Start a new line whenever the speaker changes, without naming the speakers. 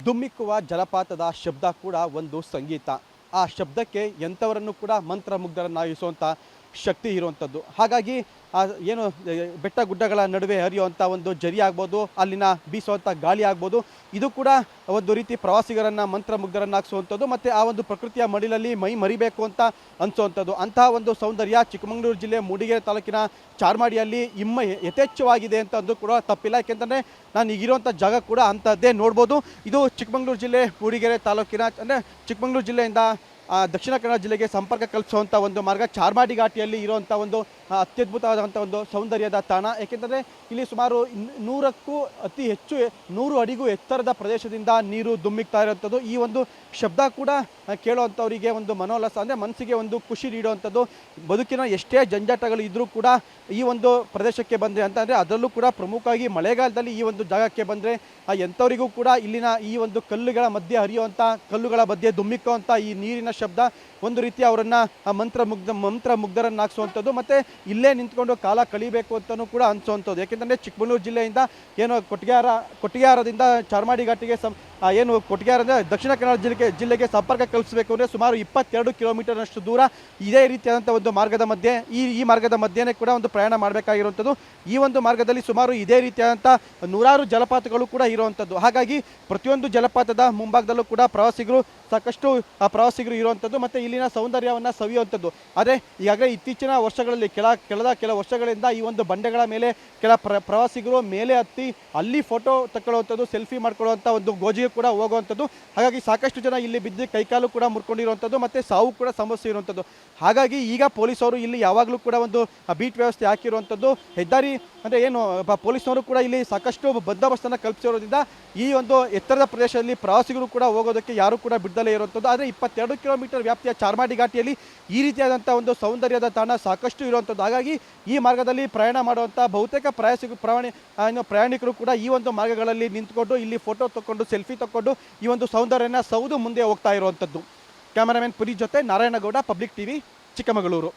ಧುಮ್ಮಿಕ್ಕುವ ಜಲಪಾತದ ಶಬ್ದ ಕೂಡ ಒಂದು ಸಂಗೀತ. ಆ ಶಬ್ದಕ್ಕೆ ಎಂಥವರನ್ನು ಕೂಡ ಮಂತ್ರಮುಗ್ಧರನ್ನಾಗಿಸುವಂಥ ಶಕ್ತಿ ಇರುವಂಥದ್ದು. ಹಾಗಾಗಿ ಏನು ಬೆಟ್ಟ ಗುಡ್ಡಗಳ ನಡುವೆ ಹರಿಯುವಂಥ ಒಂದು ಜರಿ ಆಗ್ಬೋದು, ಅಲ್ಲಿನ ಬೀಸುವಂಥ ಗಾಳಿ ಆಗ್ಬೋದು, ಇದು ಕೂಡ ಒಂದು ರೀತಿ ಪ್ರವಾಸಿಗರನ್ನು ಮಂತ್ರಮುಗ್ಧರನ್ನಾಗಿಸುವಂಥದ್ದು ಮತ್ತು ಆ ಒಂದು ಪ್ರಕೃತಿಯ ಮಡಿಲಲ್ಲಿ ಮೈ ಮರಿಬೇಕು ಅಂತ ಅನಿಸುವಂಥದ್ದು. ಅಂತಹ ಒಂದು ಸೌಂದರ್ಯ ಚಿಕ್ಕಮಗಳೂರು ಜಿಲ್ಲೆ ಮೂಡಿಗೆರೆ ತಾಲೂಕಿನ ಚಾರ್ಮಾಡಿಯಲ್ಲಿ ಯಥೇಚ್ಛವಾಗಿದೆ ಅಂತ ಅಂದು ಕೂಡ ತಪ್ಪಿಲ್ಲ. ಯಾಕೆಂತಂದರೆ ನಾನು ಈಗಿರುವಂಥ ಜಾಗ ಕೂಡ ಅಂಥದ್ದೇ ನೋಡ್ಬೋದು. ಇದು ಚಿಕ್ಕಮಗಳೂರು ಜಿಲ್ಲೆ ಮೂಡಿಗೆರೆ ತಾಲೂಕಿನ ಅಂದರೆ ಚಿಕ್ಕಮಗಳೂರು ಜಿಲ್ಲೆಯಿಂದ ದಕ್ಷಿಣ ಕನ್ನಡ ಜಿಲ್ಲೆಗೆ ಸಂಪರ್ಕ ಕಲ್ಪಿಸುವಂಥ ಒಂದು ಮಾರ್ಗ ಚಾರ್ಮಾಡಿ ಘಾಟಿಯಲ್ಲಿ ಇರುವಂಥ ಒಂದು ಅತ್ಯದ್ಭುತವಾದಂಥ ಒಂದು ಸೌಂದರ್ಯದ ತಾಣ. ಏಕೆಂದರೆ ಇಲ್ಲಿ ಸುಮಾರು 100ಕ್ಕೂ ಅತಿ ಹೆಚ್ಚು 100 ಅಡಿಗೂ ಎತ್ತರದ ಪ್ರದೇಶದಿಂದ ನೀರು ಧುಮ್ಮಿಕ್ತಾ ಇರುವಂಥದ್ದು. ಈ ಒಂದು ಶಬ್ದ ಕೂಡ ಕೇಳುವಂಥವರಿಗೆ ಒಂದು ಮನೋಲ್ಲಾಸ ಅಂದರೆ ಮನಸ್ಸಿಗೆ ಒಂದು ಖುಷಿ ನೀಡುವಂಥದ್ದು. ಬದುಕಿನ ಎಷ್ಟೇ ಜಂಜಾಟಗಳು ಇದ್ದರೂ ಕೂಡ ಈ ಒಂದು ಪ್ರದೇಶಕ್ಕೆ ಬಂದರೆ ಅಂತಂದರೆ ಅದರಲ್ಲೂ ಕೂಡ ಪ್ರಮುಖವಾಗಿ ಮಳೆಗಾಲದಲ್ಲಿ ಈ ಒಂದು ಜಾಗಕ್ಕೆ ಬಂದರೆ ಎಂಥವರಿಗೂ ಕೂಡ ಇಲ್ಲಿನ ಈ ಒಂದು ಕಲ್ಲುಗಳ ಮಧ್ಯೆ ಹರಿಯುವಂಥ ಕಲ್ಲುಗಳ ಮಧ್ಯೆ ಧುಮ್ಮಿಕ್ಕುವಂಥ ಈ ನೀರಿನ ಶಬ್ದ ಒಂದು ರೀತಿ ಅವರನ್ನು ಮಂತ್ರಮುಗ್ಧರನ್ನಾಗಿಸುವಂಥದ್ದು ಮತ್ತು ಇಲ್ಲೇ ನಿಂತ್ಕೊಂಡು ಕಾಲ ಕಳಿಬೇಕು ಅಂತಲೂ ಕೂಡ ಅನಿಸುವಂಥದ್ದು. ಯಾಕೆಂದರೆ ಚಿಕ್ಕಮಗಳೂರು ಜಿಲ್ಲೆಯಿಂದ ಏನು ಕೊಟ್ಟಿಗೆಹಾರದಿಂದ ಚಾರ್ಮಾಡಿ ಘಾಟಿಗೆ ಏನು ಕೊಟ್ಟಿಗೆಹಾರ ಅಂದರೆ ದಕ್ಷಿಣ ಕನ್ನಡ ಜಿಲ್ಲೆಗೆ ಸಂಪರ್ಕ ಕಲ್ಪಿಸಬೇಕು ಅಂದರೆ ಸುಮಾರು 22 ಕಿಲೋಮೀಟರ್ನಷ್ಟು ದೂರ ಇದೇ ರೀತಿಯಾದಂಥ ಒಂದು ಮಾರ್ಗದ ಮಧ್ಯೆ ಈ ಮಾರ್ಗದ ಮಧ್ಯೆನೇ ಕೂಡ ಒಂದು ಪ್ರಯಾಣ ಮಾಡಬೇಕಾಗಿರುವಂಥದ್ದು. ಈ ಒಂದು ಮಾರ್ಗದಲ್ಲಿ ಸುಮಾರು ಇದೇ ರೀತಿಯಾದಂಥ 100 ಜಲಪಾತಗಳು ಕೂಡ ಇರುವಂಥದ್ದು. ಹಾಗಾಗಿ ಪ್ರತಿಯೊಂದು ಜಲಪಾತದ ಮುಂಭಾಗದಲ್ಲೂ ಕೂಡ ಸಾಕಷ್ಟು ಪ್ರವಾಸಿಗರು ಇರುವಂಥದ್ದು ಮತ್ತು ಇಲ್ಲಿನ ಸೌಂದರ್ಯವನ್ನು ಸವಿಯುವಂಥದ್ದು. ಆದರೆ ಈಗಾಗಲೇ ಇತ್ತೀಚಿನ ವರ್ಷಗಳಲ್ಲಿ ಕೆಲ ವರ್ಷಗಳಿಂದ ಈ ಒಂದು ಬಂಡೆಗಳ ಮೇಲೆ ಪ್ರವಾಸಿಗರು ಮೇಲೆ ಹತ್ತಿ ಅಲ್ಲಿ ಫೋಟೋ ತಗೊಳ್ಳುವಂಥದ್ದು, ಸೆಲ್ಫಿ ಮಾಡ್ಕೊಳ್ಳುವಂಥ ಒಂದು ಗೋಜಿಗೆ ಕೂಡ ಹೋಗುವಂಥದ್ದು. ಹಾಗಾಗಿ ಸಾಕಷ್ಟು ಜನ ಇಲ್ಲಿ ಬಿದ್ದು ಕೈಕಾಲು ಕೂಡ ಮುರ್ಕೊಂಡಿರುವಂಥದ್ದು ಮತ್ತು ಸಾವು ಕೂಡ ಸಂಭವಿಸಿರುವಂಥದ್ದು. ಹಾಗಾಗಿ ಈಗ ಪೊಲೀಸವರು ಇಲ್ಲಿ ಯಾವಾಗಲೂ ಕೂಡ ಒಂದು ಬೀಟ್ ವ್ಯವಸ್ಥೆ ಹಾಕಿರುವಂಥದ್ದು. ಹೆದ್ದಾರಿ ಅಂದರೆ ಏನು ಪೊಲೀಸರು ಕೂಡ ಇಲ್ಲಿ ಸಾಕಷ್ಟು ಬಂದೋಬಸ್ತನ್ನು ಕಲ್ಪಿಸಿರೋದ್ರಿಂದ ಈ ಒಂದು ಎತ್ತರದ ಪ್ರದೇಶದಲ್ಲಿ ಪ್ರವಾಸಿಗರು ಕೂಡ ಹೋಗೋದಕ್ಕೆ ಯಾರು ಕೂಡ ಬಿಡದಲೇ ಇರುವಂಥದ್ದು. ಆದರೆ 22 ಕಿಲೋಮೀಟರ್ ವ್ಯಾಪ್ತಿಯ ಚಾರ್ಮಾಡಿ ಘಾಟಿಯಲ್ಲಿ ಈ ರೀತಿಯಾದಂಥ ಒಂದು ಸೌಂದರ್ಯದ ತಾಣ ಸಾಕಷ್ಟು ಇರುವಂಥದ್ದು. ಹಾಗಾಗಿ ಈ ಮಾರ್ಗದಲ್ಲಿ ಪ್ರಯಾಣ ಮಾಡುವಂಥ ಬಹುತೇಕ ಪ್ರಯಾಣಿಕರು ಕೂಡ ಈ ಒಂದು ಮಾರ್ಗಗಳಲ್ಲಿ ನಿಂತ್ಕೊಂಡು ಇಲ್ಲಿ ಫೋಟೋ ತಗೊಂಡು ಸೆಲ್ಫಿ ತಗೊಂಡು ಈ ಒಂದು ಸೌಂದರ್ಯನ ಸೌದು ಮುಂದೆ ಹೋಗ್ತಾ ಇರುವಂಥದ್ದು. ಕ್ಯಾಮರಾಮನ್ ಪುರಿ ಜೊತೆ ನಾರಾಯಣಗೌಡ, ಪಬ್ಲಿಕ್ ಟಿವಿ, ಚಿಕ್ಕಮಗಳೂರು.